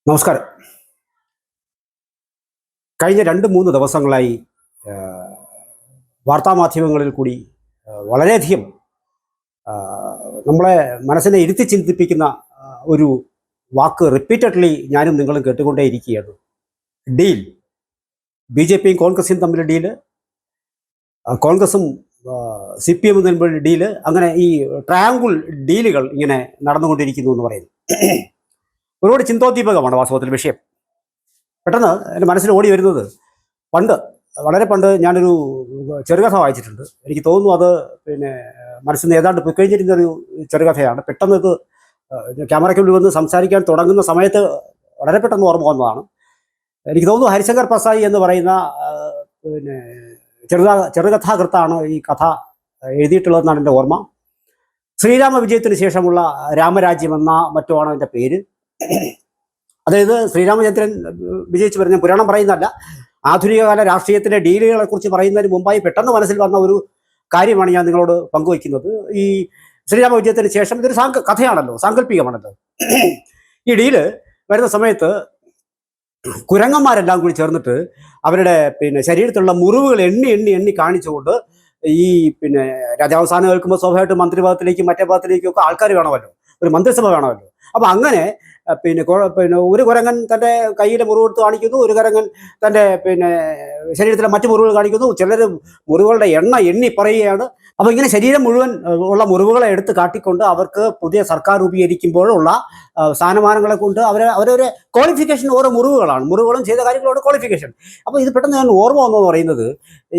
നമസ്കാരം. കഴിഞ്ഞ 2-3 ദിവസങ്ങളായി വാർത്താമാധ്യമങ്ങളിൽ കൂടി വളരെയധികം നമ്മളെ മനസ്സിനെ ഇരുത്തി ചിന്തിപ്പിക്കുന്ന ഒരു വാക്ക് റിപ്പീറ്റഡ്ലി ഞാനും നിങ്ങളും കേട്ടുകൊണ്ടേയിരിക്കുകയാണ്. ഡീൽ. BJPയും കോൺഗ്രസും തമ്മിൽ ഡീല്, കോൺഗ്രസും CPM തമ്മിൽ ഡീല്, അങ്ങനെ ഈ ട്രയാങ്കിൾ ഡീലുകൾ ഇങ്ങനെ നടന്നുകൊണ്ടിരിക്കുന്നു എന്ന് പറയുന്നു. ഒരുപാട് ചിന്തോദ്ദീപകമാണ് വാസ്തവത്തിൽ വിഷയം. പെട്ടെന്ന് എൻ്റെ മനസ്സിൽ ഓടി വരുന്നത്, വളരെ പണ്ട് ഞാനൊരു ചെറുകഥ വായിച്ചിട്ടുണ്ട്. എനിക്ക് തോന്നുന്നു അത് മനസ്സിൽ നിന്ന് ഏതാണ്ട് പൊയ്ക്കഴിഞ്ഞിരുന്നൊരു ചെറുകഥയാണ്. പെട്ടെന്ന് ഇത് ക്യാമറയ്ക്ക് മുന്നിൽ വന്ന് സംസാരിക്കാൻ തുടങ്ങുന്ന സമയത്ത് വളരെ പെട്ടെന്ന് ഓർമ്മ വന്നതാണ്. എനിക്ക് തോന്നുന്നു ഹരിശങ്കർ പ്രസായി എന്ന് പറയുന്ന ചെറുകഥാകൃത്താണ് ഈ കഥ എഴുതിയിട്ടുള്ളതെന്നാണ് എൻ്റെ ഓർമ്മ. ശ്രീരാമ വിജയത്തിന് ശേഷമുള്ള രാമരാജ്യം എന്ന മറ്റുമാണ് അതിൻ്റെ പേര്. അതായത് ശ്രീരാമചന്ദ്രൻ വിജയിച്ച് വരുന്ന പുരാണം പറയുന്നതല്ല, ആധുനികകാല രാഷ്ട്രീയത്തിലെ ഡീലുകളെ കുറിച്ച് പറയുന്നതിന് മുമ്പായി പെട്ടെന്ന് മനസ്സിൽ വന്ന ഒരു കാര്യമാണ് ഞാൻ നിങ്ങളോട് പങ്കുവയ്ക്കുന്നത്. ഈ ശ്രീരാമ വിജയത്തിന് ശേഷം ഇതൊരു കഥയാണല്ലോ, സാങ്കല്പികമാണല്ലോ. ഈ ഡീല് വരുന്ന സമയത്ത് കുരങ്ങന്മാരെല്ലാം കൂടി ചേർന്നിട്ട് അവരുടെ ശരീരത്തിലുള്ള മുറിവുകൾ എണ്ണി എണ്ണി എണ്ണി കാണിച്ചുകൊണ്ട് ഈ രാജാവസാനം കേൾക്കുമ്പോൾ സ്വാഭാവികമായിട്ടും മന്ത്രിപദത്തിലേക്കും മറ്റേ പദത്തിലേക്കും ഒക്കെ ആൾക്കാർ വേണമല്ലോ, ഒരു മന്ത്രിസഭ വേണമല്ലോ. അപ്പൊ അങ്ങനെ ഒരു കുരങ്ങൻ തൻ്റെ കയ്യിലെ മുറിവെടുത്ത് കാണിക്കുന്നു, ഒരു കുരങ്ങൻ തൻ്റെ ശരീരത്തിലെ മറ്റു മുറിവുകൾ കാണിക്കുന്നു, ചിലർ മുറിവുകളുടെ എണ്ണി പറയുകയാണ്. അപ്പോൾ ഇങ്ങനെ ശരീരം മുഴുവൻ ഉള്ള മുറിവുകളെ എടുത്ത് കാട്ടിക്കൊണ്ട് അവർക്ക് പുതിയ സർക്കാർ രൂപീകരിക്കുമ്പോഴുള്ള സ്ഥാനമാനങ്ങളെ കൊണ്ട് അവരൊരു ക്വാളിഫിക്കേഷൻ, ഓരോ മുറിവുകളും ചെയ്ത കാര്യങ്ങളോട് ക്വാളിഫിക്കേഷൻ. അപ്പോൾ ഇത് പെട്ടെന്ന് ഞാൻ ഓർമ്മ വന്നെന്ന് പറയുന്നത്,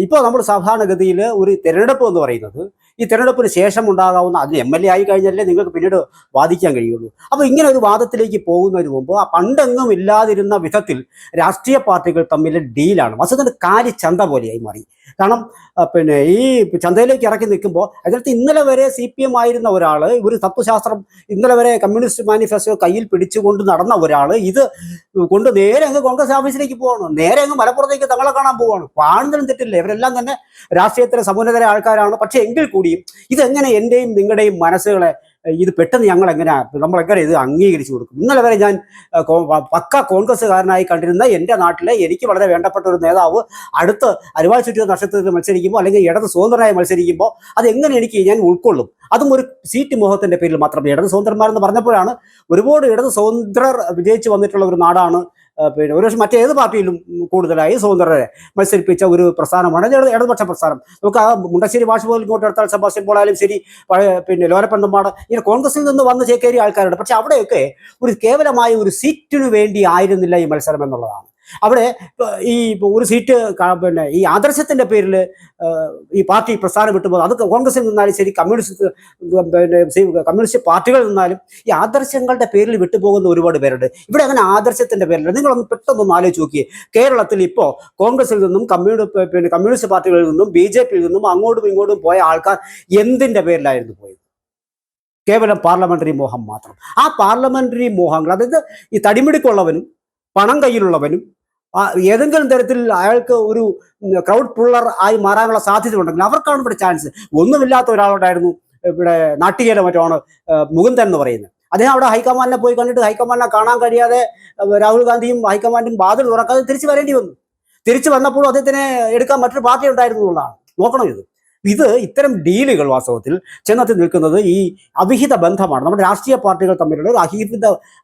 ഇപ്പോൾ നമ്മൾ സാധാരണഗതിയിൽ ഒരു തിരഞ്ഞെടുപ്പ് എന്ന് പറയുന്നത് ഈ തിരഞ്ഞെടുപ്പിന് ശേഷം ഉണ്ടാകാവുന്ന, അതിന് MLA ആയി കഴിഞ്ഞാലേ നിങ്ങൾക്ക് പിന്നീട് വാദിക്കാൻ കഴിയുള്ളൂ. അപ്പോൾ ഇങ്ങനെ ഒരു വാദത്തിലേക്ക് പോകുന്നതിന് മുമ്പ് പണ്ടെങ്ങും ഇല്ലാതിരുന്ന വിധത്തിൽ രാഷ്ട്രീയ പാർട്ടികൾ തമ്മിൽ ഡീലാണ്. വസ്തുതയുടെ കാലിച്ചന്ത പോലെയായി മാറി. കാരണം ഈ ചന്തയിലേക്ക് ഇറക്കി നിൽക്കുമ്പോൾ അതിനകത്ത് ഇന്നലെ വരെ CPM ആയിരുന്ന ഒരാൾ, ഒരു തത്വശാസ്ത്രം ഇന്നലെ വരെ കമ്മ്യൂണിസ്റ്റ് മാനിഫെസ്റ്റോ കയ്യിൽ പിടിച്ചുകൊണ്ട് നടന്ന ഒരാൾ ഇത് കൊണ്ട് നേരെ അങ്ങ് കോൺഗ്രസ് ഓഫീസിലേക്ക് പോവാണ്, നേരെ അങ്ങ് മലപ്പുറത്തേക്ക് തങ്ങളെ കാണാൻ പോവാണ്. കാണുന്നതിനും തെറ്റില്ല, ഇവരെല്ലാം തന്നെ രാഷ്ട്രീയത്തിലെ സമുന്നതരായ ആൾക്കാരാണ്. പക്ഷെ എങ്കിൽ കൂടിയും ഇതെങ്ങനെ എൻ്റെയും നിങ്ങളുടെയും മനസ്സുകളെ ഇത് പെട്ടെന്ന് നമ്മളെങ്ങനെ ഇത് അംഗീകരിച്ചു കൊടുക്കും? ഇന്നലെ വരെ ഞാൻ പക്ക കോൺഗ്രസ്സുകാരനായി കണ്ടിരുന്ന എൻ്റെ നാട്ടിലെ എനിക്ക് വളരെ വേണ്ടപ്പെട്ട ഒരു നേതാവ് അടുത്ത് അരിവാൾ ചുറ്റിയ നക്ഷത്രത്തിൽ മത്സരിക്കുമ്പോൾ, അല്ലെങ്കിൽ ഇടത് സ്വതന്ത്രനായി മത്സരിക്കുമ്പോൾ അതെങ്ങനെ ഞാൻ ഉൾക്കൊള്ളും? അതും ഒരു സീറ്റ് മോഹത്തിൻ്റെ പേരിൽ മാത്രമേ. ഇടത് സ്വതന്ത്രന്മാരെന്ന് പറഞ്ഞപ്പോഴാണ് ഒരുപാട് ഇടത് സ്വതന്ത്രർ വിജയിച്ച് വന്നിട്ടുള്ള ഒരു നാടാണ്. ഒരുപക്ഷെ മറ്റേത് പാർട്ടിയിലും കൂടുതലായി സ്വതന്ത്രരെ മത്സരിപ്പിച്ച ഒരു പ്രസ്ഥാനമാണ് ഇടതുപക്ഷ പ്രസ്ഥാനം. നമുക്ക് ആ മുണ്ടശ്ശേരി ഭാഷ പോലും ഇങ്ങോട്ട് എടുത്താൽ സെബാസ്റ്റ്യൻ പോളായാലും ശരി, ലോലപ്പന്തമ്പാട്, ഇങ്ങനെ കോൺഗ്രസിൽ നിന്ന് വന്ന് ചേക്കേറിയ ആൾക്കാരുണ്ട്. പക്ഷെ അവിടെയൊക്കെ ഒരു കേവലമായ ഒരു സീറ്റിനു വേണ്ടി ആയിരുന്നില്ല ഈ മത്സരം എന്നുള്ളതാണ്. അവിടെ ഈ ഒരു സീറ്റ് ഈ ആദർശത്തിൻ്റെ പേരിൽ ഈ പാർട്ടി പ്രസ്ഥാനം വിട്ടുപോകും. അത് കോൺഗ്രസിൽ നിന്നാലും ശരി, കമ്മ്യൂണിസ്റ്റ് പാർട്ടികളിൽ നിന്നാലും ഈ ആദർശങ്ങളുടെ പേരിൽ വിട്ടുപോകുന്ന ഒരുപാട് പേരുണ്ട്. ഇവിടെ അങ്ങനെ ആദർശത്തിൻ്റെ പേരിൽ നിങ്ങളൊന്ന് പെട്ടെന്നൊന്ന് ആലോചിച്ച് നോക്കിയേ. കേരളത്തിൽ ഇപ്പോൾ കോൺഗ്രസിൽ നിന്നും കമ്മ്യൂണിസ്റ്റ് പാർട്ടികളിൽ നിന്നും BJPയിൽ നിന്നും അങ്ങോട്ടും ഇങ്ങോട്ടും പോയ ആൾക്കാർ എന്തിൻ്റെ പേരിലായിരുന്നു പോയത്? കേവലം പാർലമെന്ററി മോഹം മാത്രം. ആ പാർലമെന്ററി മോഹങ്ങൾ, അതായത് ഈ തടിമിടിക്കുള്ളവനും പണം കയ്യിലുള്ളവനും ഏതെങ്കിലും തരത്തിൽ അയാൾക്ക് ഒരു ക്രൗഡ് പുള്ളർ ആയി മാറാനുള്ള സാധ്യത ഉണ്ടെങ്കിൽ അവർക്കാണ് ഇവിടെ ചാൻസ്. ഒന്നുമില്ലാത്ത ഒരാളുണ്ടായിരുന്നു ഇവിടെ, നാട്ടികയിലെ മറ്റാണ് മുകുന്ദൻ എന്ന് പറയുന്നത്. അദ്ദേഹം അവിടെ ഹൈക്കമാൻഡിനെ പോയി കണ്ടിട്ട് ഹൈക്കമാൻഡിനെ കാണാൻ കഴിയാതെ രാഹുൽ ഗാന്ധിയും ഹൈക്കമാൻഡും വാതിൽ തുറക്കാതെ തിരിച്ചു വരേണ്ടി വന്നു. തിരിച്ചു വന്നപ്പോഴും അദ്ദേഹത്തിനെ എടുക്കാൻ മറ്റൊരു പാർട്ടി ഉണ്ടായിരുന്നു എന്നുള്ളതാണ്. നോക്കണം, ഇത്തരം ഡീലുകൾ വാസ്തവത്തിൽ ചെന്നെത്തി നിൽക്കുന്നത് ഈ അവിഹിത ബന്ധമാണ്. നമ്മുടെ രാഷ്ട്രീയ പാർട്ടികൾ തമ്മിലുള്ള ഒരു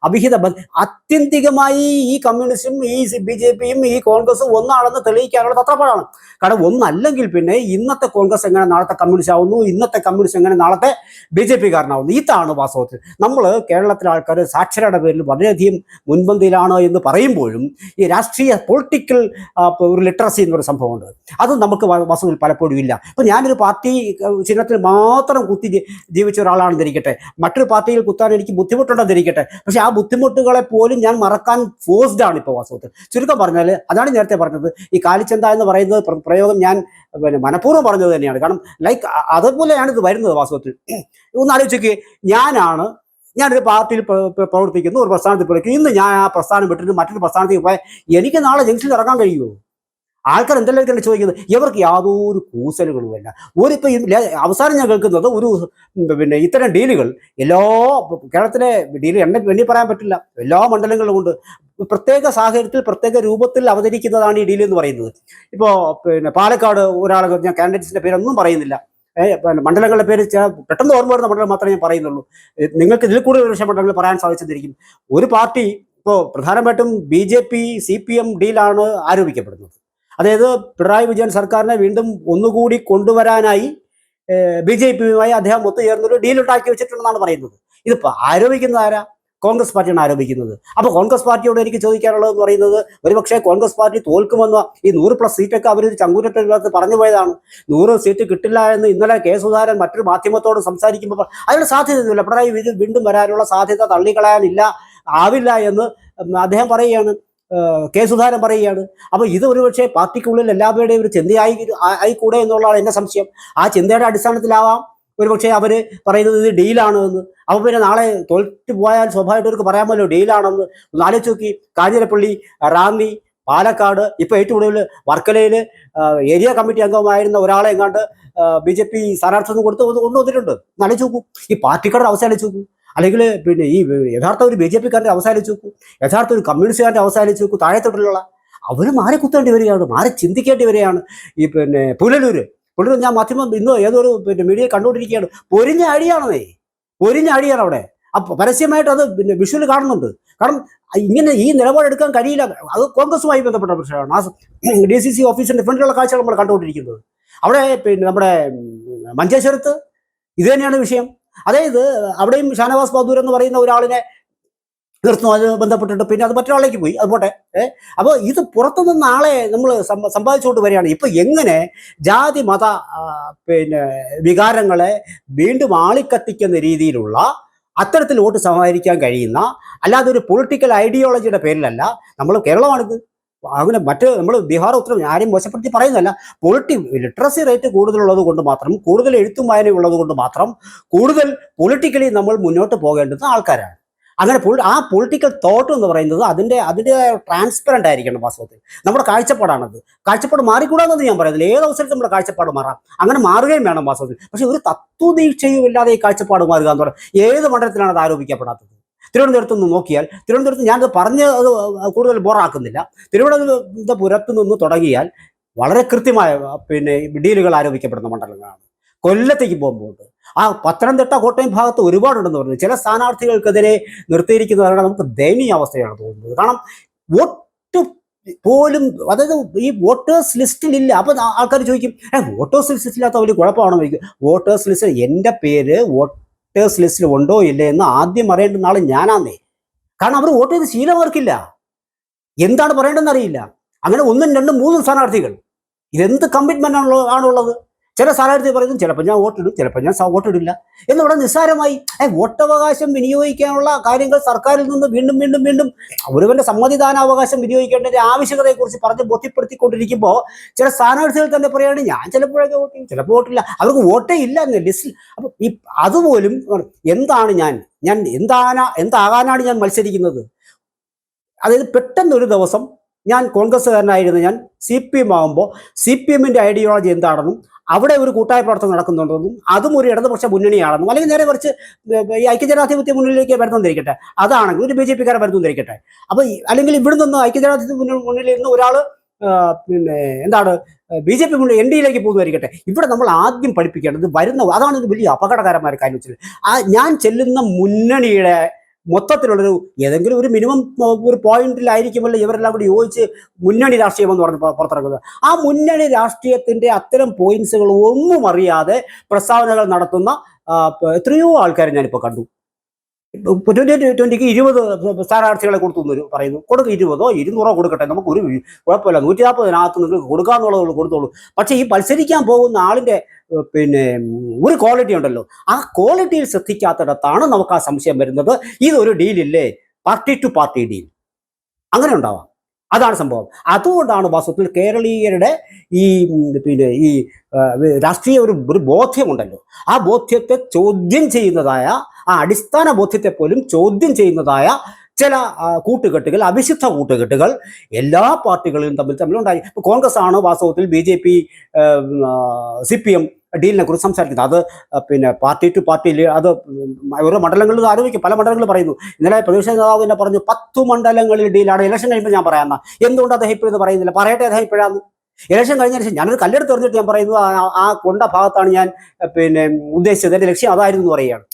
അവിഹിത ബന്ധം. ആത്യന്തികമായി ഈ കമ്മ്യൂണിസ്റ്റും ഈ BJPയും ഈ കോൺഗ്രസും ഒന്നാണെന്ന് തെളിയിക്കാനുള്ള തത്രപ്പാടാണ്. കാരണം ഒന്നല്ലെങ്കിൽ പിന്നെ ഇന്നത്തെ കോൺഗ്രസ് എങ്ങനെ നാളത്തെ കമ്മ്യൂണിസ്റ്റ് ആവുന്നു, ഇന്നത്തെ കമ്മ്യൂണിസ്റ്റ് എങ്ങനെ നാളത്തെ BJPക്കാരനാവുന്നു. ഇതാണ് വാസ്തവത്തിൽ നമ്മൾ കേരളത്തിലെ ആൾക്കാർ സാക്ഷരയുടെ പേരിൽ വളരെയധികം മുൻപന്തിയിലാണ് എന്ന് പറയുമ്പോഴും ഈ രാഷ്ട്രീയ പൊളിറ്റിക്കൽ ഒരു ലിറ്ററസി എന്നൊരു സംഭവമുണ്ട്. അത് നമുക്ക് വാസ്തവത്തിൽ പലപ്പോഴും ഇല്ല. അപ്പം ഞാനൊരു പാർട്ടി ചിഹ്നത്തിൽ മാത്രം കുത്തി ജീവിച്ച ഒരാളാണെന്നിരിക്കട്ടെ, മറ്റൊരു പാർട്ടിയിൽ കുത്താൻ എനിക്ക് ബുദ്ധിമുട്ടുണ്ടെന്നിരിക്കട്ടെ, പക്ഷെ ആ ബുദ്ധിമുട്ടുകളെ പോലും ഞാൻ മറക്കാൻ ഫോഴ്സ്ഡ് ആണ് ഇപ്പോൾ വാസ്തവത്തിൽ. ചുരുക്കം പറഞ്ഞാൽ അതാണ് നേരത്തെ പറഞ്ഞത്, ഈ കാലിച്ചന്ത എന്ന് പറയുന്നത് പ്രയോഗം ഞാൻ മനഃപൂർവ്വം പറഞ്ഞത് തന്നെയാണ്. കാരണം അതുപോലെയാണ് ഇത് വരുന്നത് വാസ്തവത്തിൽ. ഒന്ന് ആലോചിക്കുക, ഞാനൊരു പാർട്ടിയിൽ പ്രവർത്തിക്കുന്നു, ഒരു പ്രസ്ഥാനത്തിൽ പ്രവർത്തിക്കുന്നു. ഇന്ന് ഞാൻ ആ പ്രസ്ഥാനം വിട്ടിട്ട് മറ്റൊരു പ്രസ്ഥാനത്തേക്ക് പോയാൽ എനിക്ക് നാളെ ജംഗ്ഷനിൽ ഇറങ്ങാൻ കഴിയുമോ? ആൾക്കാർ എന്തെല്ലാം ചോദിക്കുന്നത്, ഇവർക്ക് യാതൊരു കൂസലുകളുമല്ല. ഒരിപ്പോൾ അവസാനം ഞാൻ കേൾക്കുന്നത് പിന്നെ ഇത്തരം ഡീലുകൾ എല്ലാ കേരളത്തിലെ ഡീൽ എണ്ണി പറയാൻ പറ്റില്ല, എല്ലാ മണ്ഡലങ്ങളിലും ഉണ്ട്. പ്രത്യേക സാഹചര്യത്തിൽ പ്രത്യേക രൂപത്തിൽ അവതരിക്കുന്നതാണ് ഈ ഡീൽ എന്ന് പറയുന്നത്. ഇപ്പോൾ പിന്നെ പാലക്കാട് ഒരാൾ, ഞാൻ കാൻഡിഡേറ്റ്സിന്റെ പേരൊന്നും പറയുന്നില്ല, മണ്ഡലങ്ങളുടെ പേര് പെട്ടെന്ന് ഓർമ്മ വരുന്ന മണ്ഡലം മാത്രമേ ഞാൻ പറയുന്നുള്ളൂ. നിങ്ങൾക്ക് ഇതിൽ കൂടുതൽ വിഷയ മണ്ഡലങ്ങൾ പറയാൻ സാധിച്ചിരിക്കും. ഒരു പാർട്ടി ഇപ്പോൾ പ്രധാനമായിട്ടും BJP CPM ഡീലാണ് ആരോപിക്കപ്പെടുന്നത്. അതായത് പിണറായി വിജയൻ സർക്കാരിനെ വീണ്ടും ഒന്നുകൂടി കൊണ്ടുവരാനായി BJPയുമായി അദ്ദേഹം ഒത്തുചേർന്നൊരു ഡീൽ ഉണ്ടാക്കി വെച്ചിട്ടുണ്ടെന്നാണ് പറയുന്നത്. ഇതിപ്പോൾ ആരോപിക്കുന്നത് ആരാ? കോൺഗ്രസ് പാർട്ടിയാണ് ആരോപിക്കുന്നത്. അപ്പോൾ കോൺഗ്രസ് പാർട്ടിയോട് എനിക്ക് ചോദിക്കാനുള്ളതെന്ന് പറയുന്നത്, ഒരുപക്ഷെ കോൺഗ്രസ് പാർട്ടി തോൽക്കുമെന്നോ ഈ 100+ സീറ്റൊക്കെ അവർ ചങ്കൂറ്റത്ത് പറഞ്ഞു പോയതാണ്. 100 സീറ്റ് കിട്ടില്ല എന്ന് ഇന്നലെ കെ സുധാകരൻ മറ്റൊരു മാധ്യമത്തോട് സംസാരിക്കുമ്പോൾ അതിന് സാധ്യതയൊന്നുമില്ല, പിണറായി വിജയൻ വീണ്ടും വരാനുള്ള സാധ്യത ആവില്ല എന്ന് അദ്ദേഹം പറയുകയാണ്, കെ സുധാകരൻ പറയുകയാണ്. അപ്പോൾ ഇത് ഒരുപക്ഷെ പാർട്ടിക്കുള്ളിൽ എല്ലാവരുടെയും ഒരു ചിന്തയായിക്കൂടെ എന്നുള്ളതാണ് എൻ്റെ സംശയം. ആ ചിന്തയുടെ അടിസ്ഥാനത്തിലാവാം ഒരുപക്ഷെ അവർ പറയുന്നത് ഇത് ഡീലാണ് എന്ന്. അപ്പോൾ പിന്നെ നാളെ തോൽറ്റ് പോയാൽ സ്വാഭാവികമായിട്ട് അവർക്ക് പറയാമല്ലോ ഡീലാണെന്ന്. ഒന്ന് ആലോചിച്ച് നോക്കി, കാഞ്ഞിരപ്പള്ളി, റാന്നി, പാലക്കാട്, ഇപ്പോൾ ഏറ്റവും കൂടുതൽ വർക്കലയിൽ ഏരിയ കമ്മിറ്റി അംഗമായിരുന്ന ഒരാളെ എങ്ങാണ്ട് BJP സ്ഥാനാർത്ഥിത്വം കൊണ്ടുവന്നിട്ടുണ്ട്. ആലോചിച്ച് നോക്കൂ, ഈ പാർട്ടിക്കാരുടെ അവസ്ഥ ആലോചിച്ച് നോക്കൂ. അല്ലെങ്കിൽ പിന്നെ ഈ യഥാർത്ഥ ഒരു BJPക്കാരൻ്റെ അവസ്ഥ ആലോചിച്ച് നോക്കൂ, യഥാർത്ഥ ഒരു കമ്മ്യൂണിസ്റ്റുകാരൻ്റെ അവസ്ഥ ആലോചിച്ച് നോക്കൂ. താഴെത്തോട്ടുള്ള അവർ മാറി കുത്തേണ്ടി വരികയാണ്, മാറി ചിന്തിക്കേണ്ടി വരികയാണ്. ഈ പിന്നെ പുനലൂർ ഞാൻ മാധ്യമം ഇന്ന് ഏതൊരു പിന്നെ മീഡിയ കണ്ടുകൊണ്ടിരിക്കുകയാണ്, പൊരിഞ്ഞ അടിയാണ് അവിടെ. അപ്പോൾ പരസ്യമായിട്ട് അത് പിന്നെ വിഷ്വൽ കാണുന്നുണ്ട്. കാരണം ഇങ്ങനെ ഈ നിലപാടെടുക്കാൻ കഴിയില്ല. അത് കോൺഗ്രസുമായി ബന്ധപ്പെട്ട പ്രശ്നമാണ്. ആ DCC ഓഫീസിന്റെ ഫ്രണ്ടിലുള്ള കാഴ്ചകൾ നമ്മൾ കണ്ടുകൊണ്ടിരിക്കുന്നത്. അവിടെ പിന്നെ നമ്മുടെ മഞ്ചേശ്വരത്ത് ഇത് തന്നെയാണ് വിഷയം. അതായത് അവിടെയും ഷാനവാസ് ബഹദൂർ എന്ന് പറയുന്ന ഒരാളിനെ നിർത്തുന്നു, അത് ബന്ധപ്പെട്ടിട്ട് പിന്നെ അത് മറ്റൊരാളേക്ക് പോയി, അത് പോട്ടെ. അപ്പോൾ ഇത് പുറത്തുനിന്ന് ആളെ നമ്മൾ സമ്പാദിച്ചുകൊണ്ട് വരികയാണ്. ഇപ്പൊ എങ്ങനെ ജാതി മത പിന്നെ വികാരങ്ങളെ വീണ്ടും ആളിക്കത്തിക്കുന്ന രീതിയിലുള്ള അത്തരത്തിൽ വോട്ട് സമാഹരിക്കാൻ കഴിയുന്ന, അല്ലാതെ ഒരു പൊളിറ്റിക്കൽ ഐഡിയോളജിയുടെ പേരിലല്ല. നമ്മൾ കേരളമാണിത്, അങ്ങനെ മറ്റ് നമ്മൾ ബീഹാർ, ഉത്തരം ആരെയും മോശപ്പെടുത്തി പറയുന്നതല്ല. ലിറ്ററസി റേറ്റ് കൂടുതലുള്ളത് കൊണ്ട് മാത്രം, കൂടുതൽ എഴുത്തും വായനയുള്ളത് കൊണ്ട് മാത്രം കൂടുതൽ പൊളിറ്റിക്കലി നമ്മൾ മുന്നോട്ട് പോകേണ്ടുന്ന ആൾക്കാരാണ്. അങ്ങനെ ആ പൊളിറ്റിക്കൽ തോട്ട് എന്ന് പറയുന്നത് അതിൻ്റെ ട്രാൻസ്പെറൻ്റ് ആയിരിക്കണം. വാസ്തവത്തിൽ നമ്മുടെ കാഴ്ചപ്പാടാണത്. കാഴ്ചപ്പാട് മാറിക്കൂടാന്നത് ഞാൻ പറയുന്നില്ല, ഏത് അവസരത്തിൽ നമ്മുടെ കാഴ്ചപ്പാട് മാറാം, അങ്ങനെ മാറുകയും വേണം വാസ്തവത്തിൽ. പക്ഷെ ഒരു തത്വദീക്ഷയും ഇല്ലാതെ ഈ കാഴ്ചപ്പാട് മാറുക എന്ന് പറയുന്നത് ഏത് മണ്ഡലത്തിലാണ് അത് ആരോപിക്കപ്പെടാത്തത്? തിരുവനന്തപുരത്ത് നിന്ന് നോക്കിയാൽ, തിരുവനന്തപുരത്ത് ഞാനത് പറഞ്ഞ് അത് കൂടുതൽ ബോറാക്കുന്നില്ല. തിരുവനന്തപുരത്ത് നിന്ന് തുടങ്ങിയാൽ വളരെ കൃത്യമായ പിന്നെ ഡീലുകൾ ആരോപിക്കപ്പെടുന്ന മണ്ഡലങ്ങളാണ്. കൊല്ലത്തേക്ക് പോകുമ്പോൾ ആ പത്തനംതിട്ട, കോട്ടയം ഭാഗത്ത് ഒരുപാടുണ്ടെന്ന് പറഞ്ഞു. ചില സ്ഥാനാർത്ഥികൾക്കെതിരെ നിർത്തിയിരിക്കുന്നവരുടെ നമുക്ക് ദയനീയ അവസ്ഥയാണ് തോന്നുന്നത്. കാരണം വോട്ട് പോലും, അതായത് ഈ വോട്ടേഴ്സ് ലിസ്റ്റിലില്ല. അപ്പൊ ആൾക്കാർ ചോദിക്കും, വോട്ടേഴ്സ് ലിസ്റ്റില്ലാത്ത വലിയ കുഴപ്പമാണോ ചോദിക്കും. വോട്ടേഴ്സ് ലിസ്റ്റ്, എൻ്റെ പേര് വോട്ടേഴ്സ് ലിസ്റ്റിൽ ഉണ്ടോ ഇല്ലേ എന്ന് ആദ്യം അറിയേണ്ടുന്ന ആൾ ഞാനാന്നേ. കാരണം അവർ വോട്ട് ചെയ്ത് ശീലം അവർക്കില്ല, എന്താണ് പറയേണ്ടതെന്ന് അറിയില്ല. അങ്ങനെ 1, 2, 3 സ്ഥാനാർത്ഥികൾ, ഇതെന്ത് കമ്മിറ്റ്മെന്റ് ആണുള്ളത്? ചില സ്ഥാനാർത്ഥി പറയുന്നു ചിലപ്പോൾ ഞാൻ വോട്ടിടും, ചിലപ്പോൾ ഞാൻ വോട്ടിടില്ല എന്നിവിടെ നിസ്സാരമായി വോട്ടവകാശം വിനിയോഗിക്കാനുള്ള കാര്യങ്ങൾ സർക്കാരിൽ നിന്ന് വീണ്ടും വീണ്ടും വീണ്ടും ഒരുവന്റെ സമ്മതിദാനാവകാശം വിനിയോഗിക്കേണ്ടതിന്റെ ആവശ്യകതയെക്കുറിച്ച് പറഞ്ഞ് ബോധ്യപ്പെടുത്തിക്കൊണ്ടിരിക്കുമ്പോൾ ചില സ്ഥാനാർത്ഥികൾ തന്നെ പറയുകയാണ് ഞാൻ ചിലപ്പോഴൊക്കെ വോട്ട് ചെയ്യും, ചിലപ്പോൾ വോട്ടില്ല, അവർക്ക് വോട്ടേ ഇല്ല എന്ന ലിസ്റ്റിൽ. അപ്പം ഈ അതുപോലും എന്താണ് ഞാൻ എന്താകാനാണ് ഞാൻ മത്സരിക്കുന്നത്? അതായത് പെട്ടെന്നൊരു ദിവസം ഞാൻ കോൺഗ്രസ്സുകാരനായിരുന്നു, ഞാൻ CPM ആകുമ്പോൾ CPMന്റെ ഐഡിയോളജി എന്താണെന്നും അവിടെ ഒരു കൂട്ടായ പ്രവർത്തനം നടക്കുന്നുണ്ടെന്നും അതും ഒരു ഇടതുപക്ഷ മുന്നണിയാണെന്നും, അല്ലെങ്കിൽ നേരെ കുറച്ച് ഈ ഐക്യജനാധിപത്യ മുന്നണിയിലേക്ക് വരുന്നതിരിക്കട്ടെ, അതാണെങ്കിൽ ഒരു BJPക്കാരെ വരുന്നതിരിക്കട്ടെ. അപ്പോൾ അല്ലെങ്കിൽ ഇവിടെ നിന്ന് ഐക്യജനാധിപത്യ മുന്നണിയിൽ നിന്ന് ഒരാൾ പിന്നെ എന്താണ് BJP മുന്നണി NDAയിലേക്ക് പോകുന്നതായിരിക്കട്ടെ. ഇവിടെ നമ്മൾ ആദ്യം പഠിപ്പിക്കേണ്ടത് അതാണ് ഇത് വലിയ അപകടകരമായ കാര്യം വെച്ചത്. ഞാൻ ചെല്ലുന്ന മുന്നണിയുടെ മൊത്തത്തിലുള്ളൊരു ഏതെങ്കിലും ഒരു മിനിമം ഒരു പോയിന്റിലായിരിക്കുമല്ലോ ഇവരെല്ലാം കൂടി യോജിച്ച് മുന്നണി രാഷ്ട്രീയം എന്ന് പറഞ്ഞ് പുറത്തിറങ്ങുന്നത്. ആ മുന്നണി രാഷ്ട്രീയത്തിന്റെ അത്തരം പോയിന്റ്സുകൾ ഒന്നും അറിയാതെ പ്രസ്താവനകൾ നടത്തുന്ന എത്രയോ ആൾക്കാരെ ഞാനിപ്പോൾ കണ്ടു. 2020 20 സ്ഥാനാർത്ഥികളെ കൊടുത്തു പറയുന്നു, കൊടുക്കുക 20ഓ 200ഓ കൊടുക്കട്ടെ, നമുക്ക് ഒരു കുഴപ്പമില്ല, 140-നകത്ത് നിങ്ങൾക്ക് കൊടുക്കാന്നുള്ളത് കൊടുത്തോളൂ. പക്ഷെ ഈ മത്സരിക്കാൻ പോകുന്ന ആളിന്റെ പിന്നെ ഒരു ക്വാളിറ്റി ഉണ്ടല്ലോ, ആ ക്വാളിറ്റിയിൽ ശ്രദ്ധിക്കാത്തിടത്താണ് നമുക്ക് ആ സംശയം വരുന്നത്. ഇതൊരു ഡീലില്ലേ, പാർട്ടി ടു പാർട്ടി ഡീൽ, അങ്ങനെ ഉണ്ടാവാം. അതാണ് സംഭവം. അതുകൊണ്ടാണ് വാസ്തവത്തിൽ കേരളീയരുടെ ഈ പിന്നെ ഈ രാഷ്ട്രീയ ഒരു ബോധ്യമുണ്ടല്ലോ, ആ ബോധ്യത്തെ ചോദ്യം ചെയ്യുന്നതായ, ആ അടിസ്ഥാന ബോധ്യത്തെ പോലും ചോദ്യം ചെയ്യുന്നതായ ചില കൂട്ടുകെട്ടുകൾ, അവിശുദ്ധ കൂട്ടുകെട്ടുകൾ എല്ലാ പാർട്ടികളിലും തമ്മിലുണ്ടായി. ഇപ്പോൾ കോൺഗ്രസ് ആണ് വാസ്തവത്തിൽ BJP CPM ഡീലിനെ കുറിച്ച് സംസാരിക്കുന്നത്. അത് പിന്നെ പാർട്ടി ടു പാർട്ടി അത് ഓരോ മണ്ഡലങ്ങളിൽ ആരോപിക്കും, പല മണ്ഡലങ്ങളിൽ പറയുന്നു. ഇന്നലെ പ്രതിപക്ഷ നേതാവ് തന്നെ പറഞ്ഞു 10 മണ്ഡലങ്ങളിൽ ഡീലാണ്. ഇലക്ഷൻ കഴിയുമ്പോൾ ഞാൻ പറയാമെന്ന. എന്തുകൊണ്ട് അദ്ദേഹം ഇപ്പോഴത് പറയുന്നില്ല? പറയട്ടെ അദ്ദേഹം ഇപ്പോഴാണ്. ഇലക്ഷൻ കഴിഞ്ഞ ശേഷം ഞാനൊരു കല്ലെടുത്ത് എറിഞ്ഞിട്ട് ഞാൻ പറയുന്നു ആ കൊണ്ട ഭാഗത്താണ് ഞാൻ പിന്നെ ഉദ്ദേശിച്ചത്, എൻ്റെ ലക്ഷ്യം അതായിരുന്നു എന്ന് പറയുകയാണ്.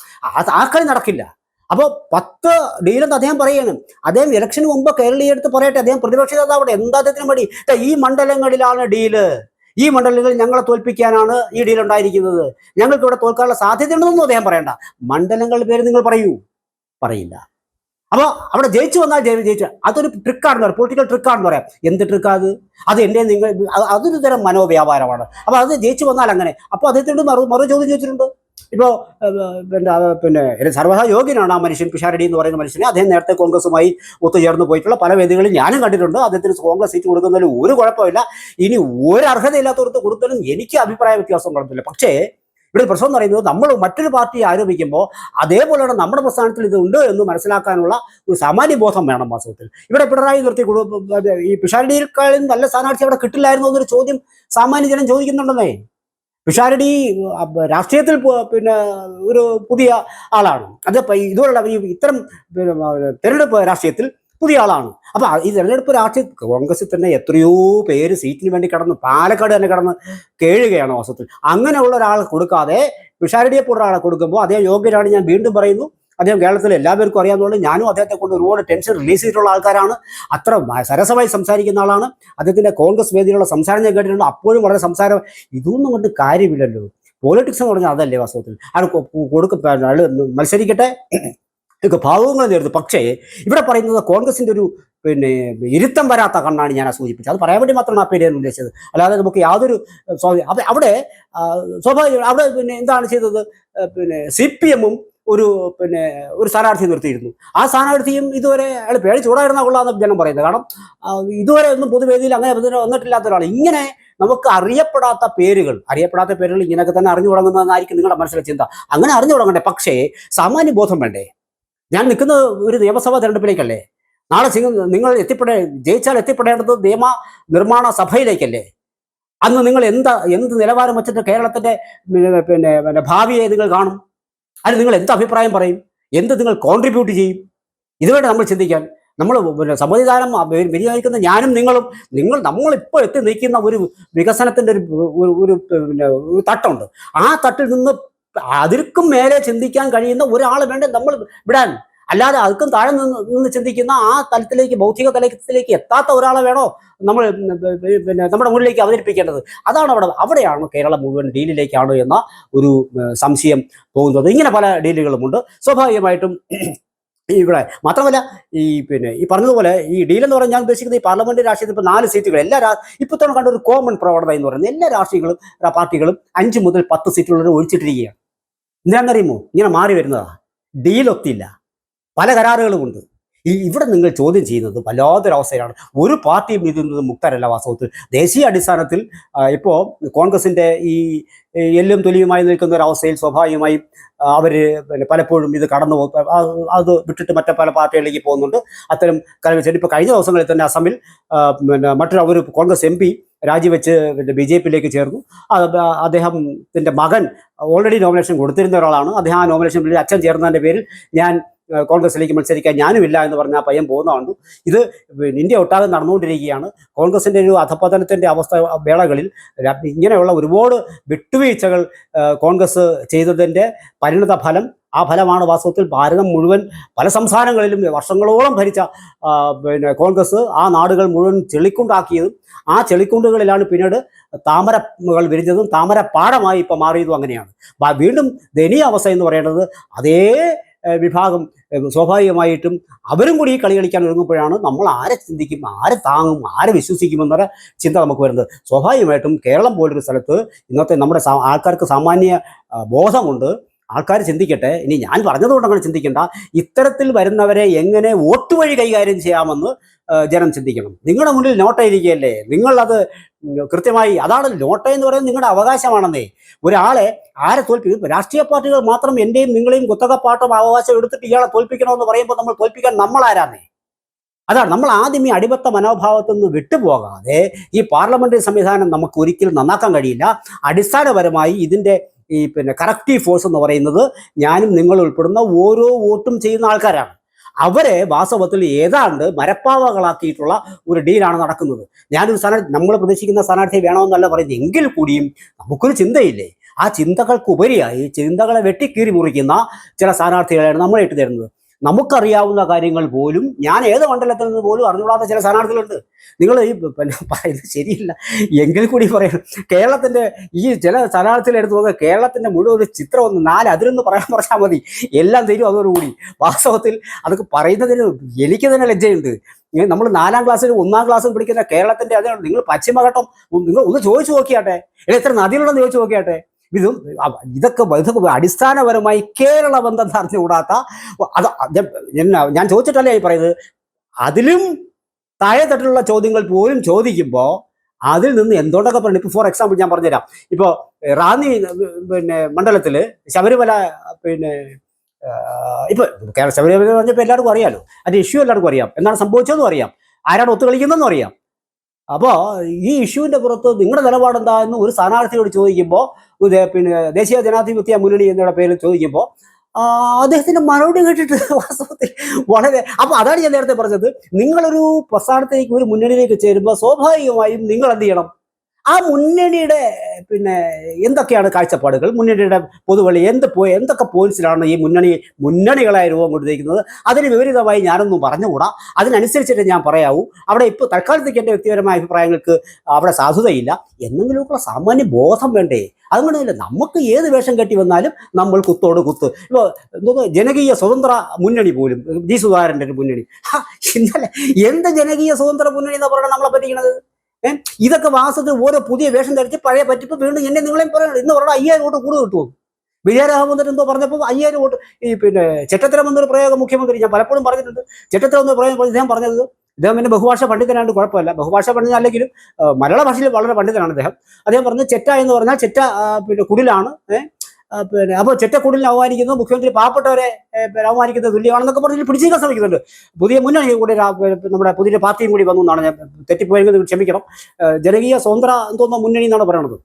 ആ കളി നടക്കില്ല. അപ്പോൾ 10 ഡീലെന്ന് അദ്ദേഹം പറയുകയാണ്. അദ്ദേഹം ഇലക്ഷന് മുമ്പ് കേരളീയ എടുത്ത് പറയട്ടെ. അദ്ദേഹം പ്രതിപക്ഷ നേതാവിടെ എന്താ അദ്ദേഹത്തിന് മടി? ഈ മണ്ഡലങ്ങളിലാണ് ഡീല്, ഈ മണ്ഡലങ്ങളിൽ ഞങ്ങളെ തോൽപ്പിക്കാനാണ് ഈ ഡീൽ ഉണ്ടായിരിക്കുന്നത്, ഞങ്ങൾക്ക് ഇവിടെ തോൽക്കാനുള്ള സാധ്യതയുണ്ടെന്നൊന്നും അദ്ദേഹം പറയണ്ട. മണ്ഡലങ്ങളുടെ പേര് നിങ്ങൾ പറയൂ, പറയില്ല. അപ്പോൾ അവിടെ ജയിച്ചു വന്നാൽ ജയിച്ചു, അതൊരു ട്രിക്കാണെന്ന് പറയാം, പൊളിറ്റിക്കൽ ട്രിക്കാണെന്ന് പറയാം. എന്ത് ട്രിക്കാത്? അത് എൻ്റെ നിങ്ങൾ അതൊരു തരം മനോവ്യാപാരമാണ്. അപ്പോൾ അത് ജയിച്ചു വന്നാൽ അങ്ങനെ. അപ്പോൾ അദ്ദേഹത്തിനോട് മറു ചോദ്യം ചോദിച്ചിട്ടുണ്ട്. ഇപ്പോൾ പിന്നെ സർവ്വതാ യോഗ്യനാണ് ആ മനുഷ്യൻ, പിഷാരടി എന്ന് പറയുന്ന മനുഷ്യനെ. അദ്ദേഹം നേരത്തെ കോൺഗ്രസുമായി ഒത്തുചേർന്ന് പോയിട്ടുള്ള പല വേദികളിൽ ഞാനും കണ്ടിട്ടുണ്ട്. അദ്ദേഹത്തിന് കോൺഗ്രസ് സീറ്റ് കൊടുക്കുന്നതിൽ ഒരു കുഴപ്പമില്ല. ഇനി ഒരു അർഹതയില്ലാത്തവർക്ക് കൊടുത്താലും എനിക്ക് അഭിപ്രായ വ്യത്യാസം കാണുന്നില്ല. പക്ഷേ ഇവിടെ പ്രശ്നം എന്ന് പറയുന്നത്, നമ്മൾ മറ്റൊരു പാർട്ടിയെ ആരോപിക്കുമ്പോൾ അതേപോലെയാണ് നമ്മുടെ പ്രസ്ഥാനത്തിൽ ഇത് ഉണ്ട് എന്ന് മനസ്സിലാക്കാനുള്ള ഒരു സാമാന്യ ബോധം വേണം വാസ്തവത്തിൽ. ഇവിടെ പിണറായി നിർത്തി ഈ പിഷാരടിയേക്കാളും നല്ല സ്ഥാനാർത്ഥി അവിടെ കിട്ടില്ലായിരുന്നു എന്നൊരു ചോദ്യം സാമാന്യ ജനം ചോദിക്കുന്നുണ്ടെന്നേ. പിഷാരടി രാഷ്ട്രീയത്തിൽ പിന്നെ ഒരു പുതിയ ആളാണ്. അത് ഇതുപോലുള്ള ഇത്തരം തെരഞ്ഞെടുപ്പ് രാഷ്ട്രീയത്തിൽ പുതിയ ആളാണ്. അപ്പൊ ഈ തെരഞ്ഞെടുപ്പ് രാഷ്ട്രീയ കോൺഗ്രസിൽ തന്നെ എത്രയോ പേര് സീറ്റിന് വേണ്ടി കടന്ന്, പാലക്കാട് തന്നെ കടന്ന് കേഴുകയാണ് വാസ്തവത്തിൽ. അങ്ങനെയുള്ള ഒരാളെ കൊടുക്കാതെ പിഷാരടിയെ പോലെ ഒരാളെ കൊടുക്കുമ്പോൾ അദ്ദേഹം യോഗ്യരാണ്. ഞാൻ വീണ്ടും പറയുന്നു, അദ്ദേഹം കേരളത്തിൽ എല്ലാവർക്കും അറിയാവുന്നതുകൊണ്ട് ഞാനും അദ്ദേഹത്തെ കൊണ്ട് ഒരുപാട് ടെൻഷൻ റിലീസ് ചെയ്തിട്ടുള്ള ആൾക്കാരാണ്. അത്ര സരസമായി സംസാരിക്കുന്ന ആളാണ്. അദ്ദേഹത്തിൻ്റെ കോൺഗ്രസ് വേദിയിലുള്ള സംസാരം ഞാൻ കേട്ടിട്ടുണ്ട്. അപ്പോഴും വളരെ സംസാരം. ഇതൊന്നും കൊണ്ട് കാര്യമില്ലല്ലോ. പോളിറ്റിക്സ് എന്ന് പറഞ്ഞാൽ അതല്ലേ വാസ്തവത്തിൽ. അത് മത്സരിക്കട്ടെ, ഇതൊക്കെ ഭാവങ്ങൾ നേരുന്നു. പക്ഷേ ഇവിടെ പറയുന്നത് കോൺഗ്രസിൻ്റെ ഒരു പിന്നെ ഇരുത്തം വരാത്ത കണ്ണാണ് ഞാൻ സൂചിപ്പിച്ചത്. അത് പറയാൻ വേണ്ടി മാത്രമാണ് ആ പേര് ഞാൻ ഉദ്ദേശിച്ചത്. അല്ലാതെ നമുക്ക് യാതൊരു അപ്പം അവിടെ സ്വാഭാവികം അവിടെ പിന്നെ എന്താണ് ചെയ്തത്? പിന്നെ CPM ഒരു സ്ഥാനാർത്ഥി നിർത്തിയിരുന്നു. ആ സ്ഥാനാർത്ഥിയും ഇതുവരെ അയാൾ പേര് ചൂടായിരുന്ന കൊള്ളാന്ന് ജനം പറയുന്നത്. കാരണം ഇതുവരെ ഒന്നും പൊതുവേദിയിൽ അങ്ങനെ വന്നിട്ടില്ലാത്ത ഒരാൾ. ഇങ്ങനെ നമുക്ക് അറിയപ്പെടാത്ത പേരുകൾ ഇങ്ങനെയൊക്കെ തന്നെ അറിഞ്ഞു തുടങ്ങുന്നതെന്നായിരിക്കും നിങ്ങളുടെ മനസ്സിലെ ചിന്ത. അങ്ങനെ അറിഞ്ഞു തുടങ്ങണ്ടേ? പക്ഷേ സാമാന്യ ബോധം വേണ്ടേ? ഞാൻ നിൽക്കുന്ന ഒരു നിയമസഭാ തെരഞ്ഞെടുപ്പിലേക്കല്ലേ. നാളെ നിങ്ങൾ ജയിച്ചാൽ എത്തിപ്പെടേണ്ടത് നിയമ നിർമ്മാണ സഭയിലേക്കല്ലേ. അന്ന് നിങ്ങൾ എന്ത് നിലവാരം വെച്ചിട്ട് കേരളത്തിന്റെ പിന്നെ ഭാവിയെ നിങ്ങൾ കാണും? അതിന് നിങ്ങൾ എന്ത് അഭിപ്രായം പറയും? എന്ത് നിങ്ങൾ കോൺട്രിബ്യൂട്ട് ചെയ്യും? ഇതുവേണ്ട നമ്മൾ ചിന്തിക്കാൻ. നമ്മൾ സമ്മതിദാനം വിനിയോഗിക്കുന്ന ഞാനും നമ്മളിപ്പോൾ എത്തി നിൽക്കുന്ന ഒരു വികസനത്തിൻ്റെ ഒരു തട്ടുണ്ട്. ആ തട്ടിൽ നിന്ന് അതിർക്കും മേലെ ചിന്തിക്കാൻ കഴിയുന്ന ഒരാൾ വേണ്ടേ നമ്മൾ വിടാൻ. അല്ലാതെ അതിർക്കും താഴെ നിന്ന് ചിന്തിക്കുന്ന ആ തലത്തിലേക്ക്, ബൗദ്ധിക തലത്തിലേക്ക് എത്താത്ത ഒരാളെ വേണോ നമ്മൾ നമ്മുടെ മുന്നിലേക്ക് അവതരിപ്പിക്കേണ്ടത്? അതാണ് അവിടെയാണ് കേരളം മുഴുവൻ ഡീലിലേക്കാണ് എന്ന ഒരു സംശയം പോകുന്നത്. ഇങ്ങനെ പല ഡീലുകളുമുണ്ട്. സ്വാഭാവികമായിട്ടും ഇവിടെ മാത്രമല്ല ഈ പറഞ്ഞതുപോലെ ഈ ഡീലെന്ന് പറഞ്ഞാൽ ഞാൻ ഉദ്ദേശിക്കുന്നത് ഈ പാർലമെന്റ് രാഷ്ട്രീയത്തിൽ ഇപ്പോൾ 4 സീറ്റുകൾ ഇപ്പോഴത്തോളം കണ്ട ഒരു കോമൺ പ്രവണത എന്ന് പറയുന്നത് എല്ലാ പാർട്ടികളും 5 മുതൽ 10 സീറ്റുകൾ ഒഴിച്ചിട്ടിരിക്കുകയാണ്. എന്താണെന്നറിയുമോ? ഇങ്ങനെ മാറി വരുന്നതാണ്. ഡീലൊത്തില്ല, പല കരാറുകളുമുണ്ട്. ഇവിടെ നിങ്ങൾ ചോദ്യം ചെയ്യുന്നത് വല്ലാത്തൊരവസ്ഥയിലാണ്. ഒരു പാർട്ടിയും ഇതിൽ നിന്ന് മുക്തരല്ല വാസ്തവത്തിൽ. ദേശീയ അടിസ്ഥാനത്തിൽ ഇപ്പോൾ കോൺഗ്രസിൻ്റെ ഈ എല്ലും തൊലിയുമായി നിൽക്കുന്ന ഒരു അവസ്ഥയിൽ സ്വാഭാവികമായും അവർ പലപ്പോഴും ഇത് കടന്നു അത് വിട്ടിട്ട് മറ്റു പല പാർട്ടികളിലേക്ക് പോകുന്നുണ്ട്. അത്തരം കാര്യങ്ങൾ ഇപ്പോൾ കഴിഞ്ഞ ദിവസങ്ങളിൽ തന്നെ അസമിൽ ഒരു കോൺഗ്രസ് MP രാജിവെച്ച് BJPയിലേക്ക് ചേർന്നു. അദ്ദേഹത്തിൻ്റെ മകൻ ഓൾറെഡി നോമിനേഷൻ കൊടുത്തിരുന്ന ഒരാളാണ്. അദ്ദേഹം ആ നോമിനേഷൻ ബില്ലിൽ അച്ഛൻ ചേർന്നതിൻ്റെ പേരിൽ ഞാൻ കോൺഗ്രസിലേക്ക് മത്സരിക്കാൻ ഞാനുമില്ല എന്ന് പറഞ്ഞ ആ പയ്യൻ പോകുന്നതുകൊണ്ട് ഇത് ഇന്ത്യ ഒട്ടാകെ നടന്നുകൊണ്ടിരിക്കുകയാണ്. കോൺഗ്രസിൻ്റെ ഒരു അധപതനത്തിൻ്റെ അവസ്ഥ വേളകളിൽ ഇങ്ങനെയുള്ള ഒരുപാട് വിട്ടുവീഴ്ചകൾ കോൺഗ്രസ് ചെയ്തതിൻ്റെ പരിണിത ഫലം, ആ ഫലമാണ് വാസ്തവത്തിൽ ഭാരതം മുഴുവൻ പല സംസ്ഥാനങ്ങളിലും വർഷങ്ങളോളം ഭരിച്ച കോൺഗ്രസ് ആ നാടുകൾ മുഴുവൻ ചെളിക്കുണ്ടാക്കിയതും ആ ചെളിക്കുണ്ടുകളിലാണ് പിന്നീട് താമരകൾ വിരിഞ്ഞതും താമരപ്പാടമായി ഇപ്പോൾ മാറിയതും അങ്ങനെയാണ്. വീണ്ടും ദയനീയ അവസ്ഥ എന്ന് പറയുന്നത് അതേ വിഭാഗം സ്വാഭാവികമായിട്ടും അവരും കൂടി ഈ കളി കളിക്കാൻ ഒരുങ്ങുമ്പോഴാണ് നമ്മൾ ആരെ ചിന്തിക്കും, ആരെ താങ്ങും, ആരെ വിശ്വസിക്കുമെന്നൊരു ചിന്ത നമുക്ക് വരുന്നത്. സ്വാഭാവികമായിട്ടും കേരളം പോലൊരു സ്ഥലത്ത് ഇന്നത്തെ നമ്മുടെ ആൾക്കാർക്ക് സാമാന്യ ബോധമുണ്ട്. ആൾക്കാർ ചിന്തിക്കട്ടെ. ഇനി ഞാൻ പറഞ്ഞതുകൊണ്ട് അങ്ങനെ ചിന്തിക്കേണ്ട. ഇത്തരത്തിൽ വരുന്നവരെ എങ്ങനെ വോട്ട് വഴി കൈകാര്യം ചെയ്യാമെന്ന് ജനം ചിന്തിക്കണം. നിങ്ങളുടെ മുന്നിൽ നോട്ടായിരിക്കുകയല്ലേ, നിങ്ങളത് കൃത്യമായി, അതാണ് നോട്ട എന്ന് പറയുന്നത് നിങ്ങളുടെ അവകാശമാണെന്നേ. ഒരാളെ ആരെ തോൽപ്പിക്കും? രാഷ്ട്രീയ പാർട്ടികൾ മാത്രം എൻ്റെയും നിങ്ങളെയും കുത്തകപ്പാട്ടും അവകാശം എടുത്തിട്ട് ഇയാളെ തോൽപ്പിക്കണമെന്ന് പറയുമ്പോൾ നമ്മൾ തോൽപ്പിക്കാൻ നമ്മളാരാന്നേ? അതാണ് നമ്മൾ ആദ്യം ഈ അടിമത്ത മനോഭാവത്തിൽ നിന്ന് വിട്ടുപോകാതെ ഈ പാർലമെന്ററി സംവിധാനം നമുക്ക് ഒരിക്കലും നന്നാക്കാൻ കഴിയില്ല. അടിസ്ഥാനപരമായി ഇതിൻ്റെ കറക്റ്റീവ് ഫോഴ്സ് എന്ന് പറയുന്നത് ഞാനും നിങ്ങൾ ഉൾപ്പെടുന്ന ഓരോ വോട്ടും ചെയ്യുന്ന ആൾക്കാരാണ്. അവരെ വാസ്തവത്തിൽ ഏതാണ്ട് മരപ്പാവകളാക്കിയിട്ടുള്ള ഒരു ഡീലാണ് നടക്കുന്നത്. ഞാനൊരു നമ്മൾ പ്രതീക്ഷിക്കുന്ന സ്ഥാനാർത്ഥിയെ വേണമെന്നല്ല പറയുന്നത്, എങ്കിൽ കൂടിയും നമുക്കൊരു ചിന്തയില്ലേ, ആ ചിന്തകൾക്കുപരിയായി ചിന്തകളെ വെട്ടിക്കീറി മുറിക്കുന്ന ചില സ്ഥാനാർത്ഥികളെയാണ് നമ്മളെ ഇട്ട് തരുന്നത്. നമുക്കറിയാവുന്ന കാര്യങ്ങൾ പോലും, ഞാൻ ഏത് മണ്ഡലത്തിൽ നിന്ന് പോലും അറിഞ്ഞുകൂടാത്ത ചില സ്ഥാനാർത്ഥികളുണ്ട്. നിങ്ങൾ ഈ പറയുന്നത് ശരിയില്ല എങ്കിൽ കൂടി പറയണം. കേരളത്തിൻ്റെ ഈ ചില സ്ഥാനാർത്ഥികൾ എടുത്ത് നോക്കുക, കേരളത്തിൻ്റെ മുഴുവൻ ഒരു ചിത്രം ഒന്ന് 4 അതിലൊന്ന് പറഞ്ഞാൽ മതി, എല്ലാം തരും അതോടുകൂടി. വാസ്തവത്തിൽ അതൊക്കെ പറയുന്നതിന് എനിക്ക് തന്നെ ലജ്ജയുണ്ട്. നമ്മൾ 4ാം ക്ലാസ്സിലും 1ാം ക്ലാസ്സിലും പഠിക്കുന്ന കേരളത്തിൻ്റെ അതിനാണ്. നിങ്ങൾ പശ്ചിമഘട്ടം നിങ്ങൾ ഒന്ന് ചോദിച്ചു നോക്കിയാട്ടെ, എത്ര നദികളുണ്ടെന്ന് ചോദിച്ചു നോക്കിയാട്ടെ. ഇതൊക്കെ അടിസ്ഥാനപരമായി കേരള ബന്ധം അറിഞ്ഞുകൂടാത്ത, അത് ഞാൻ ചോദിച്ചിട്ടല്ലേ ഈ പറയുന്നത്. അതിലും താഴെ തട്ടിലുള്ള ചോദ്യങ്ങൾ പോലും ചോദിക്കുമ്പോൾ അതിൽ നിന്ന് എന്തുകൊണ്ടൊക്കെ പറഞ്ഞു. ഇപ്പോൾ ഫോർ എക്സാമ്പിൾ ഞാൻ പറഞ്ഞുതരാം. ഇപ്പോൾ റാന്നി മണ്ഡലത്തിൽ ശബരിമല ഇപ്പോൾ ശബരിമല പറഞ്ഞപ്പോൾ എല്ലാവർക്കും അറിയാലോ, അതിൻ്റെ ഇഷ്യൂ എല്ലാവർക്കും അറിയാം, എന്താണ് സംഭവിച്ചതെന്നും അറിയാം, ആരാണ് ഒത്തുകളിക്കുന്നതെന്നും അറിയാം. അപ്പോൾ ഈ ഇഷ്യൂവിൻ്റെ പുറത്ത് നിങ്ങളുടെ നിലപാടെന്താ എന്ന് ഒരു സ്ഥാനാർത്ഥിയോട് ചോദിക്കുമ്പോൾ, ദേശീയ ജനാധിപത്യ മുന്നണി എന്നുള്ള പേരിൽ ചോദിക്കുമ്പോൾ അദ്ദേഹത്തിൻ്റെ മറുപടി കേട്ടിട്ട് വാസ്തവത്തിൽ വളരെ, അപ്പോൾ അതാണ് ഞാൻ നേരത്തെ പറഞ്ഞത്, നിങ്ങളൊരു പ്രസ്ഥാനത്തേക്ക് ഒരു മുന്നണിയിലേക്ക് ചേരുമ്പോൾ സ്വാഭാവികമായും നിങ്ങൾ എന്ത് ചെയ്യണം, ആ മുന്നണിയുടെ എന്തൊക്കെയാണ് കാഴ്ചപ്പാടുകൾ, മുന്നണിയുടെ പൊതുവഴി എന്തൊക്കെ പോയിന്റ്സിലാണ് ഈ മുന്നണികളായി രൂപം കൊണ്ടിരിക്കുന്നത്, അതിന് വിപരീതമായി ഞാനൊന്നും പറഞ്ഞുകൂടാ. അതിനനുസരിച്ചിട്ട് ഞാൻ പറയാവൂ. അവിടെ ഇപ്പോൾ തൽക്കാലത്തേക്ക് എൻ്റെ വ്യക്തിപരമായ അഭിപ്രായങ്ങൾക്ക് അവിടെ സാധുതയില്ല. എന്തെങ്കിലുമൊക്കെ സാമാന്യ ബോധം വേണ്ടേ? അതുകൊണ്ടല്ല, നമുക്ക് ഏത് വേഷം കെട്ടി വന്നാലും നമ്മൾ കുത്തോട് കുത്ത്. ഇപ്പോൾ ജനകീയ സ്വതന്ത്ര മുന്നണി പോലും, ജി സുധാകരൻ്റെ ഒരു മുന്നണി, ഇന്നലെ എന്ത് ജനകീയ സ്വതന്ത്ര മുന്നണി എന്ന് പറഞ്ഞാൽ നമ്മളെ പറ്റിക്കണത്. ഇതൊക്കെ വാസ്തവത്തിൽ ഓരോ പുതിയ വേഷം ധരിച്ച് പഴയ പറ്റിപ്പ് വീണ്ടും എന്നെ നിങ്ങളെയും പറയണം. ഇന്ന് പറഞ്ഞാൽ 5000 വോട്ട് കൂടുതൽ കിട്ടുമോ? വിജയരാഘവൻ വന്നിട്ട് എന്തോ പറഞ്ഞപ്പോൾ 5000 വോട്ട്. ഈ ചെറ്റത്തരം എന്നൊരു പ്രയോഗം മുഖ്യമന്ത്രി ഞാൻ പലപ്പോഴും പറഞ്ഞിട്ടുണ്ട്. ചെറ്റത്തരം എന്നൊരു പ്രയോഗം ഇദ്ദേഹം പറഞ്ഞത്, ഇദ്ദേഹം പിന്നെ ബഹുഭാഷ പണ്ഡിതനായിട്ട് കുഴപ്പമില്ല, ബഹുഭാഷ പണ്ഡിതൻ അല്ലെങ്കിലും മലയാള ഭാഷയിൽ വളരെ പണ്ഡിതനാണ് അദ്ദേഹം. അദ്ദേഹം പറഞ്ഞത് ചെറ്റ എന്ന് പറഞ്ഞാൽ ചെറ്റ കുടിലാണ്. അപ്പോൾ ചെറ്റക്കുടിലിനെ അവമാനിക്കുന്നത് മുഖ്യമന്ത്രി പാവപ്പെട്ടവരെ അവമാനിക്കുന്നത് തുല്യമാണെന്നൊക്കെ പറഞ്ഞ് പിടിച്ചേക്കാൻ ശ്രമിക്കുന്നുണ്ട്. പുതിയ മുന്നണി കൂടി, നമ്മുടെ പുതിയ പാർട്ടിയും കൂടി വന്നു എന്നാണ്, ഞാൻ തെറ്റിപ്പോയെങ്കിൽ ക്ഷമിക്കണം. ജനകീയ സ്വതന്ത്ര തോന്നുന്ന മുന്നണി എന്നാണ് പറയുന്നത്.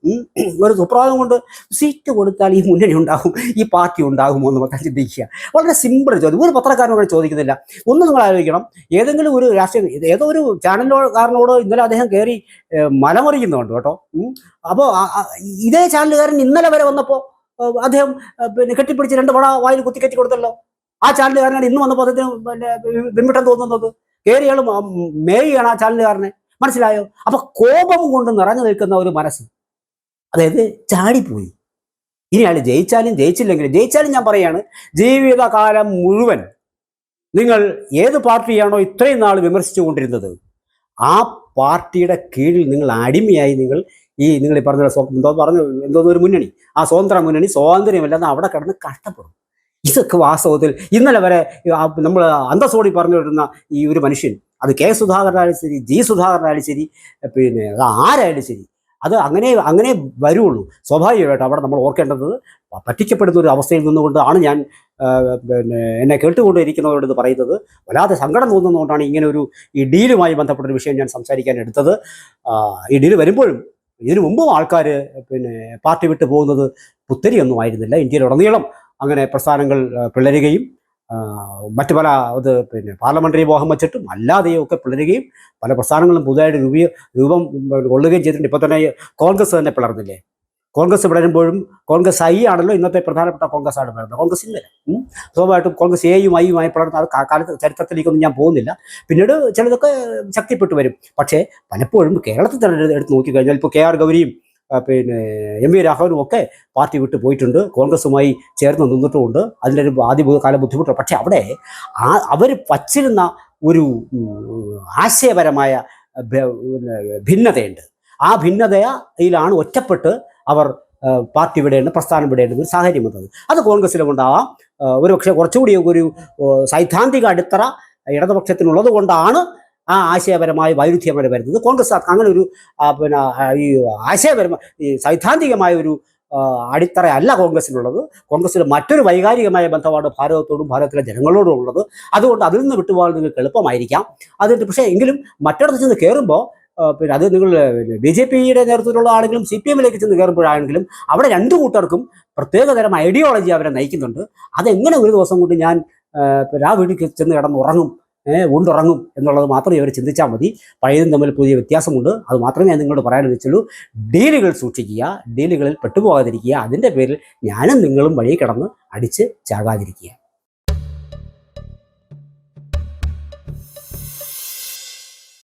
ഒരു സുപ്രഭാതം കൊണ്ട് സീറ്റ് കൊടുത്താൽ ഈ മുന്നണി ഉണ്ടാകും, ഈ പാർട്ടി ഉണ്ടാകുമോ എന്ന് മൊത്തം ചിന്തിക്കുക. വളരെ സിമ്പിൾ ചോദ്യം, ഒരു പത്രക്കാരനോട് ചോദിക്കുന്നില്ല. ഒന്ന് നിങ്ങൾ ആലോചിക്കണം, ഏതെങ്കിലും ഒരു രാഷ്ട്രീയ ഏതോ ഒരു ചാനലുകാരനോട് ഇന്നലെ അദ്ദേഹം കയറി മലമറിക്കുന്നുണ്ട് കേട്ടോ. അപ്പോൾ ഇതേ ചാനലുകാരൻ ഇന്നലെ വരെ വന്നപ്പോൾ അദ്ദേഹം കെട്ടിപ്പിടിച്ച് 2 വട വായിൽ കുത്തിക്കറ്റി കൊടുത്തല്ലോ. ആ ചാനലുകാരനാണ് ഇന്ന് വന്നപ്പോൾ അദ്ദേഹത്തിന് വിമ്മിട്ടം തോന്നുന്നത്. കയറിയാൾ മേയുകയാണ് ആ ചാനലുകാരനെ. മനസ്സിലായോ? അപ്പൊ കോപം കൊണ്ട് നിറഞ്ഞു നിൽക്കുന്ന ഒരു മനസ്സ്, അതായത് ചാടിപ്പോയി. ഇനി അയാൾ ജയിച്ചാലും ജയിച്ചില്ലെങ്കിലും ഞാൻ പറയാണ്, ജീവിതകാലം മുഴുവൻ നിങ്ങൾ ഏത് പാർട്ടിയാണോ ഇത്രയും നാൾ വിമർശിച്ചു കൊണ്ടിരുന്നത്, ആ പാർട്ടിയുടെ കീഴിൽ നിങ്ങൾ അടിമയായി നിങ്ങൾ പറഞ്ഞ എന്തോന്നൊരു മുന്നണി, ആ സ്വതന്ത്ര മുന്നണി സ്വാതന്ത്ര്യമല്ലെന്ന് അവിടെ കിടന്ന് കഷ്ടപ്പെടും. ഇതൊക്കെ വാസ്തവത്തിൽ ഇന്നലെ വരെ നമ്മൾ അന്തസ്സോടി പറഞ്ഞുകൊണ്ടിരുന്ന ഈ ഒരു മനുഷ്യൻ, അത് കെ സുധാകരനായാലും ശരി, ജി സുധാകരനായാലും ശരി, അത് ആരായാലും ശരി, അത് അങ്ങനെ വരുള്ളൂ. സ്വാഭാവികമായിട്ട് അവിടെ നമ്മൾ ഓർക്കേണ്ടത്, പറ്റിക്കപ്പെടുന്ന ഒരു അവസ്ഥയിൽ നിന്നുകൊണ്ടാണ് ഞാൻ എന്നെ കേട്ടുകൊണ്ടിരിക്കുന്നവരോട് ഇത് പറയുന്നത്. വല്ലാതെ സങ്കടം തോന്നുന്നതുകൊണ്ടാണ് ഇങ്ങനെ ഈ ഡീലുമായി ബന്ധപ്പെട്ടൊരു വിഷയം ഞാൻ സംസാരിക്കാൻ എടുത്തത്. ഈ ഡീല് വരുമ്പോഴും ഇതിനു മുമ്പും ആൾക്കാർ പാർട്ടി വിട്ടു പോകുന്നത് പുത്തരിയൊന്നും ആയിരുന്നില്ല. ഇന്ത്യയിലുടനീളം അങ്ങനെ പ്രസ്ഥാനങ്ങൾ പിളരുകയും മറ്റു പല പാർലമെന്ററി മോഹം വെച്ചിട്ടും അല്ലാതെയും ഒക്കെ പിളരുകയും പല പ്രസ്ഥാനങ്ങളും പുതുതായിട്ട് രൂപം കൊള്ളുകയും ചെയ്തിട്ടുണ്ട്. ഇപ്പോൾ തന്നെ കോൺഗ്രസ് തന്നെ പിളർന്നില്ലേ? കോൺഗ്രസ് പിളരുമ്പോഴും കോൺഗ്രസ് ഐ ആണല്ലോ ഇന്നത്തെ പ്രധാനപ്പെട്ട കോൺഗ്രസ് ആണ് പിളർന്നത്. കോൺഗ്രസ് ഇന്നലെ സ്വാഭാവികമായിട്ടും കോൺഗ്രസ് എയും ഐയുമായി പിളർന്ന അത് കാലത്ത് ചരിത്രത്തിലേക്കൊന്നും ഞാൻ പോകുന്നില്ല. പിന്നീട് ചിലതൊക്കെ ശക്തിപ്പെട്ടു വരും. പക്ഷേ പലപ്പോഴും കേരളത്തിൽ തന്നെ എടുത്ത് നോക്കിക്കഴിഞ്ഞാൽ ഇപ്പോൾ KR ഗൗരിയും MV രാഘവനും ഒക്കെ പാർട്ടി വിട്ട് പോയിട്ടുണ്ട്, കോൺഗ്രസുമായി ചേർന്ന് നിന്നിട്ടുമുണ്ട്. അതിൻ്റെ ഒരു ആദ്യകാല ബുദ്ധിമുട്ടുണ്ട്. പക്ഷെ അവിടെ അവർ വച്ചിരുന്ന ഒരു ആശയപരമായ ഭിന്നതയുണ്ട്. ആ ഭിന്നതയിലാണ് ഒറ്റപ്പെട്ട് അവർ പാർട്ടി വിടേണ്ട, പ്രസ്ഥാനം വിടേണ്ടുന്ന ഒരു സാഹചര്യം വന്നത്. അത് കോൺഗ്രസിലും ഉണ്ടാവാം. ഒരുപക്ഷെ കുറച്ചുകൂടി ഒരു സൈദ്ധാന്തിക അടിത്തറ ഇടതുപക്ഷത്തിനുള്ളത് കൊണ്ടാണ് ആ ആശയപരമായ വൈരുദ്ധ്യം വരെ വരുന്നത്. കോൺഗ്രസ് അങ്ങനെ ഒരു പിന്നെ ഈ ആശയപരമായ ഈ സൈദ്ധാന്തികമായ ഒരു അടിത്തറയല്ല കോൺഗ്രസിനുള്ളത്. കോൺഗ്രസിന് മറ്റൊരു വൈകാരികമായ ബന്ധമാണ് ഭാരതത്തോടും ഭാരതത്തിലെ ജനങ്ങളോടും ഉള്ളത്. അതുകൊണ്ട് അതിൽ നിന്ന് വിട്ടുപോകാൻ നിങ്ങൾക്ക് എളുപ്പമായിരിക്കാം. അതിൻ്റെ പക്ഷേ എങ്കിലും മറ്റിടത്ത് ചെന്ന് കയറുമ്പോൾ പിന്നെ അത് നിങ്ങൾ BJP-യുടെ നേതൃത്വത്തിലുള്ള ആണെങ്കിലും CPM-ലേക്ക് ചെന്ന് കയറുമ്പോഴാണെങ്കിലും അവിടെ രണ്ടു കൂട്ടർക്കും പ്രത്യേകതരം ഐഡിയോളജി അവരെ നയിക്കുന്നുണ്ട്. അതെങ്ങനെ ഒരു ദിവസം കൊണ്ട് ഞാൻ ആ വീട്ടിൽ ചെന്ന് കിടന്നുറങ്ങും, ഉണ്ടുറങ്ങും എന്നുള്ളത് മാത്രമേ ഇവർ ചിന്തിച്ചാൽ മതി. പഴയതും തമ്മിൽ പുതിയ വ്യത്യാസമുണ്ട്. അത് മാത്രമേ ഞാൻ നിങ്ങളോട് പറയാൻ വെച്ചുള്ളൂ. ഡീലുകൾ സൂക്ഷിക്കുക, ഡീലുകളിൽ പെട്ടുപോകാതിരിക്കുക. അതിൻ്റെ പേരിൽ ഞാനും നിങ്ങളും വഴി കിടന്ന് അടിച്ച് ചാകാതിരിക്കുക.